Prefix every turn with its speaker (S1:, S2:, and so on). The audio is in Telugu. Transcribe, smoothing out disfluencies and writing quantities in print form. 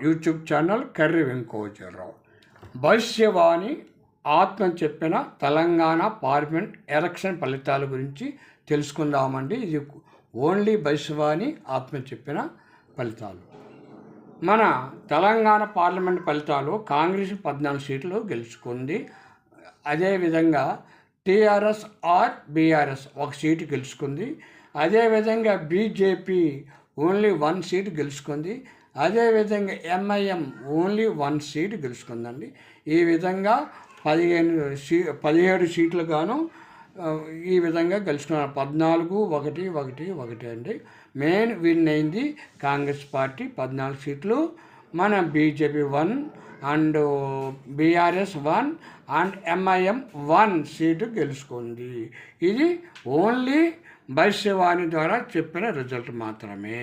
S1: YouTube channel Karri Venkojarao. భవిష్యవాణి ఆత్మ చెప్పిన తెలంగాణ పార్లమెంట్ ఎలక్షన్ ఫలితాల గురించి తెలుసుకుందామండి. ఇది ఓన్లీ భవిష్యవాణి ఆత్మ చెప్పిన ఫలితాలు. మన తెలంగాణ పార్లమెంట్ ఫలితాలు కాంగ్రెస్ 14 సీట్లు గెలుచుకుంది. అదేవిధంగా టీఆర్ఎస్ ఆర్ బీఆర్ఎస్ 1 సీటు గెలుచుకుంది. అదేవిధంగా బీజేపీ ఓన్లీ 1 సీటు గెలుచుకుంది. అదేవిధంగా ఎంఐఎం ఓన్లీ 1 సీటు గెలుచుకుందండి. ఈ విధంగా 17 సీట్లు గాను ఈ విధంగా గెలుచుకున్నారు. 14-1-1-1 అండి. మెయిన్ విన్ అయింది కాంగ్రెస్ పార్టీ 14 సీట్లు. మన BJP 1 and BRS 1 and MIM 1 seat గెలుచుకుంది. ఇది ఓన్లీ భవిష్యవాణి ద్వారా చెప్పిన రిజల్ట్ మాత్రమే.